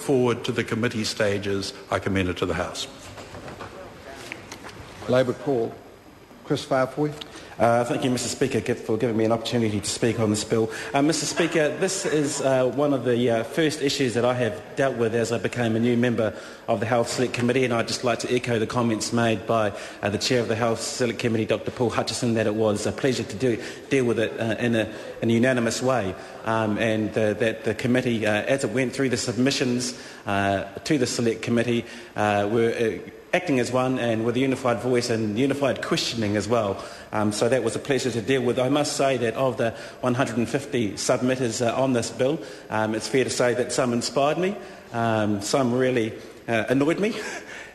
forward to the committee stages, I commend it to the House. Labour call. Chris Farfoy. Thank you, Mr Speaker, for giving me an opportunity to speak on this bill. Mr Speaker, this is one of the first issues that I have dealt with as I became a new member of the Health Select Committee, and I'd just like to echo the comments made by the Chair of the Health Select Committee, Dr Paul Hutchison, that it was a pleasure to deal with it in a unanimous way, and that the committee, as it went through the submissions to the Select Committee, were acting as one and with a unified voice and unified questioning as well. So that was a pleasure to deal with. I must say that of the 150 submitters on this bill, it's fair to say that some inspired me, some really annoyed me,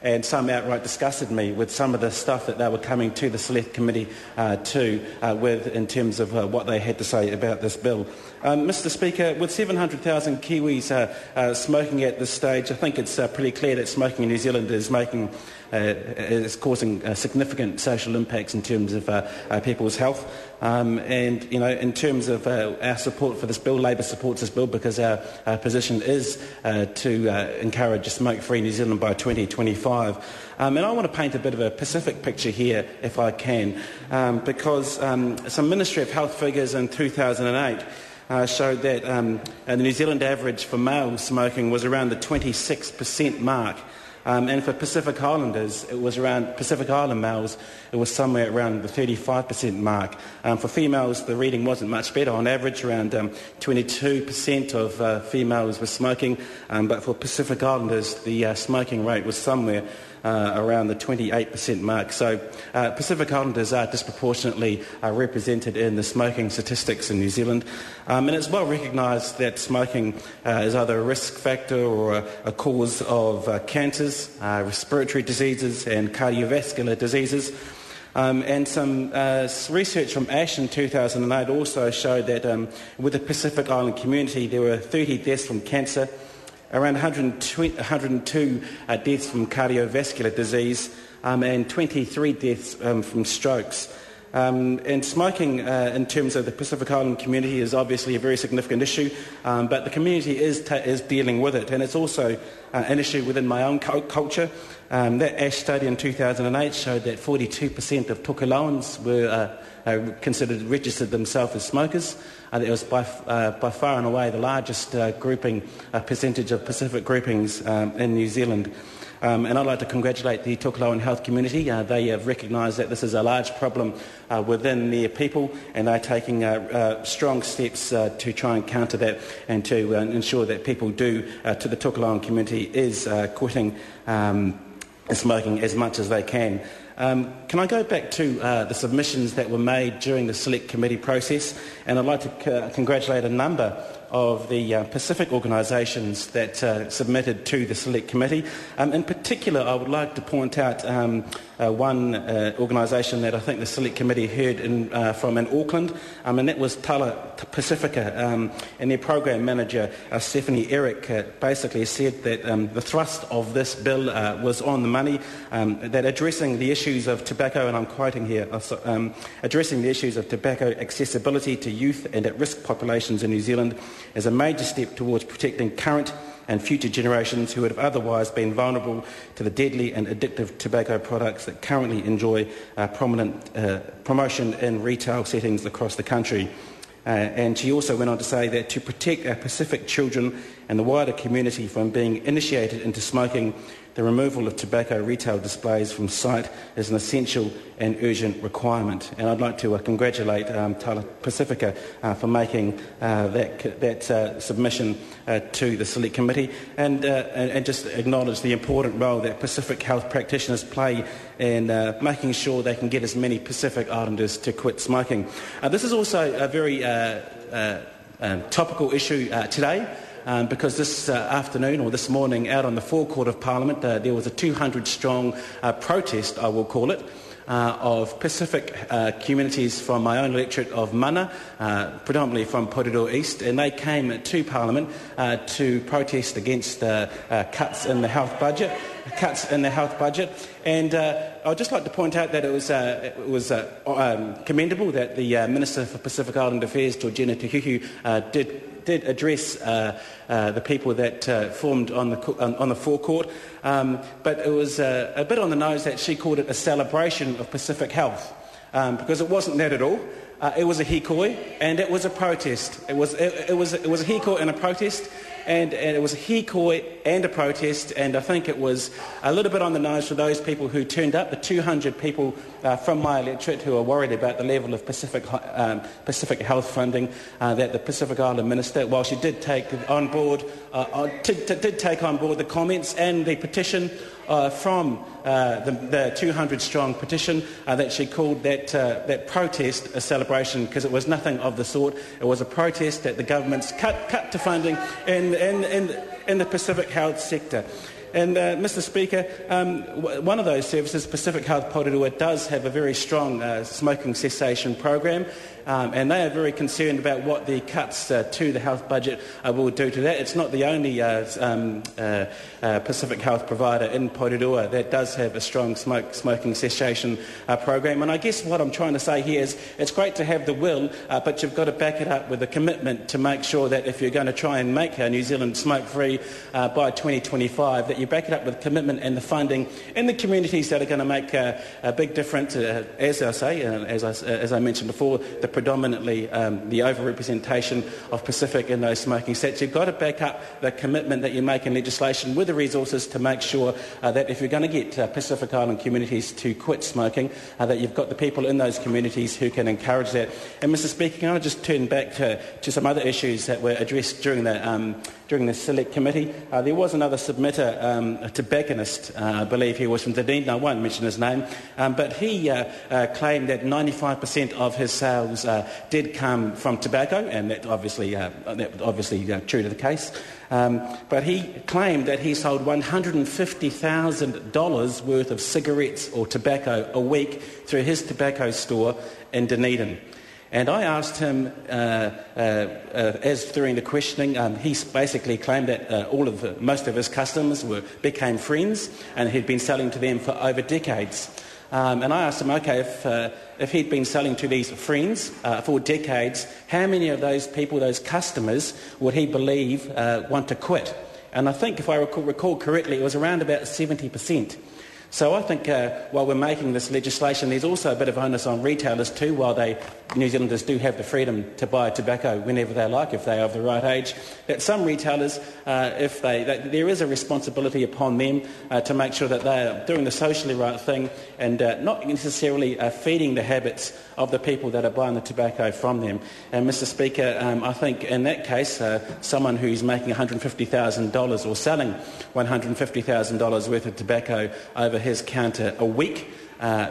and some outright disgusted me with some of the stuff that they were coming to the Select Committee with in terms of what they had to say about this bill. Mr Speaker, with 700,000 Kiwis smoking at this stage, I think it's pretty clear that smoking in New Zealand is causing significant social impacts in terms of people's health. And, you know, in terms of our support for this bill, Labour supports this bill because our position is to encourage a smoke-free New Zealand by 2025. And I want to paint a bit of a Pacific picture here, if I can, because some Ministry of Health figures in 2008 showed that the New Zealand average for male smoking was around the 26% mark. And for Pacific Islanders, Pacific Island males, it was somewhere around the 35% mark. For females, the reading wasn't much better. On average, around 22% of females were smoking, but for Pacific Islanders, the smoking rate was somewhere around the 28% mark. So Pacific Islanders are disproportionately represented in the smoking statistics in New Zealand. And it's well recognised that smoking is either a risk factor or a cause of cancers, respiratory diseases and cardiovascular diseases. And some research from ASH in 2008 also showed that with the Pacific Island community there were 30 deaths from cancer, around 102 deaths from cardiovascular disease, and 23 deaths from strokes. And smoking in terms of the Pacific Island community is obviously a very significant issue, but the community is dealing with it, and it's also an issue within my own culture. That ASH study in 2008 showed that 42% of Tokelauans were registered themselves as smokers. It was by far and away the largest percentage of Pacific groupings in New Zealand. And I'd like to congratulate the Tokelauan health community. They have recognised that this is a large problem within their people, and they're taking strong steps to try and counter that and to ensure that people to the Tokelauan community is quitting smoking as much as they can. Can I go back to the submissions that were made during the Select Committee process? And I'd like to congratulate a number of the Pacific organisations that submitted to the Select Committee. In particular, I would like to point out one organisation that I think the Select Committee heard from in Auckland, and that was Tala Pacifica. And their program manager, Stephanie Eric, basically said that the thrust of this bill was on the money, that addressing the issues of tobacco, and I'm quoting here, addressing the issues of tobacco accessibility to youth and at-risk populations in New Zealand is a major step towards protecting current and future generations who would have otherwise been vulnerable to the deadly and addictive tobacco products that currently enjoy prominent promotion in retail settings across the country. And she also went on to say that to protect our Pacific children and the wider community from being initiated into smoking, the removal of tobacco retail displays from site is an essential and urgent requirement. And I'd like to congratulate Tala Pacifica for making that submission to the Select Committee, and just acknowledge the important role that Pacific health practitioners play in making sure they can get as many Pacific Islanders to quit smoking. This is also a very topical issue today. Because this afternoon or this morning out on the forecourt of Parliament there was a 200-strong protest, I will call it, of Pacific communities from my own electorate of Mana, predominantly from Porirua East, and they came to Parliament to protest against cuts in the health budget. And I'd just like to point out that it was commendable that the Minister for Pacific Island Affairs, Georgina Tuhihu, did did address the people that formed on the forecourt, but it was a bit on the nose that she called it a celebration of Pacific Health, because it wasn't that at all. It was a hikoi and it was a protest. It was a hikoi and a protest. And it was a hikoi and a protest, and I think it was a little bit on the nose for those people who turned up, the 200 people from my electorate who are worried about the level of Pacific Health funding that the Pacific Island Minister, while she did take on board the comments and the petition from the 200-strong petition that she called that protest a celebration, because it was nothing of the sort. It was a protest that the government's cut to funding in the Pacific Health sector. And, Mr Speaker, one of those services, Pacific Health Porirua, does have a very strong smoking cessation program, and they are very concerned about what the cuts to the health budget will do to that. It's not the only Pacific Health provider in Porirua that does have a strong smoking cessation program. And I guess what I'm trying to say here is it's great to have the will, but you've got to back it up with a commitment to make sure that if you're going to try and make New Zealand smoke-free by 2025, that you back it up with commitment and the funding in the communities that are going to make a big difference, as I mentioned before, predominantly the overrepresentation of Pacific in those smoking sets. You've got to back up the commitment that you make in legislation with the resources to make sure that if you're going to get Pacific Island communities to quit smoking, that you've got the people in those communities who can encourage that. And Mr Speaker, can I just turn back to some other issues that were addressed during the Select Committee? There was another submitter, a tobacconist, I believe he was from Dunedin, I won't mention his name, but he claimed that 95% of his sales did come from tobacco, and that obviously true to the case. But he claimed that he sold $150,000 worth of cigarettes or tobacco a week through his tobacco store in Dunedin. And I asked him, as during the questioning, he basically claimed that most of his customers became friends, and he'd been selling to them for over decades. And I asked him, okay, if he'd been selling to these friends for decades, how many of those people, those customers, would he believe want to quit? And I think, if I recall correctly, it was around about 70%. So I think while we're making this legislation, there's also a bit of onus on retailers too, while New Zealanders do have the freedom to buy tobacco whenever they like, if they are of the right age, that some retailers, there is a responsibility upon them to make sure that they are doing the socially right thing and not necessarily feeding the habits of the people that are buying the tobacco from them. And Mr Speaker, I think in that case, someone who's making $150,000 or selling $150,000 worth of tobacco over his counter a week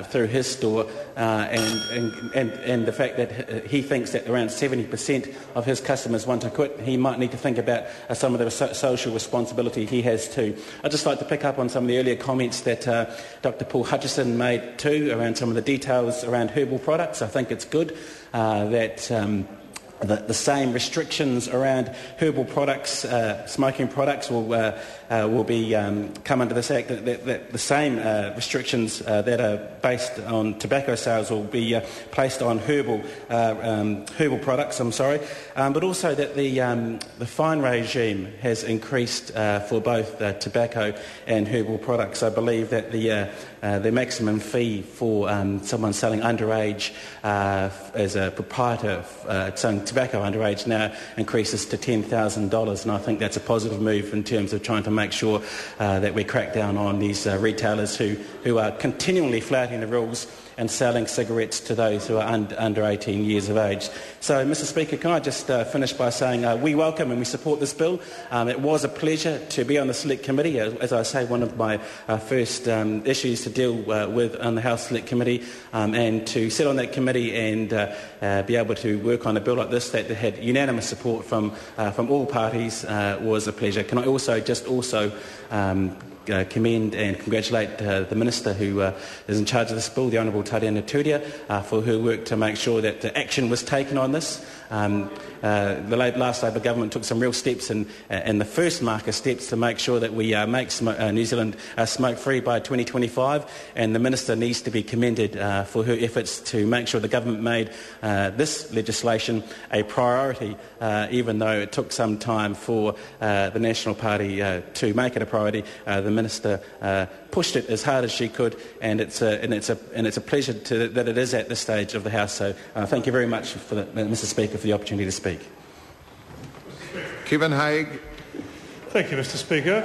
through his store, and the fact that he thinks that around 70% of his customers want to quit, he might need to think about some of the social responsibility he has too. I'd just like to pick up on some of the earlier comments that Dr Paul Hutchison made too around some of the details around herbal products. I think it's good that the same restrictions around herbal products, smoking products, will be come under this Act. That the same restrictions that are based on tobacco sales will be placed on herbal products. But also that the fine regime has increased for both tobacco and herbal products. I believe that the maximum fee for someone selling underage as a proprietor selling tobacco underage now increases to $10,000, and I think that's a positive move in terms of trying to make sure that we crack down on these retailers who are continually flouting the rules and selling cigarettes to those who are under 18 years of age. So, Mr Speaker, can I just finish by saying we welcome and we support this bill. It was a pleasure to be on the Select Committee. As I say, one of my first issues to deal with on the House Select Committee, and to sit on that committee and be able to work on a bill like this that had unanimous support from all parties was a pleasure. Can I also commend and congratulate the Minister who is in charge of this bill, the Honourable Tariana Turia, for her work to make sure that action was taken on this. The last Labor government took some real steps and the first marker steps to make sure that we make New Zealand smoke-free by 2025, and the Minister needs to be commended for her efforts to make sure the government made this legislation a priority, even though it took some time for the National Party to make it a priority. The Minister pushed it as hard as she could, and it's a pleasure that it is at this stage of the House. So thank you very much, Mr. Speaker, for the opportunity to speak. Kevin Haig. Thank you, Mr. Speaker.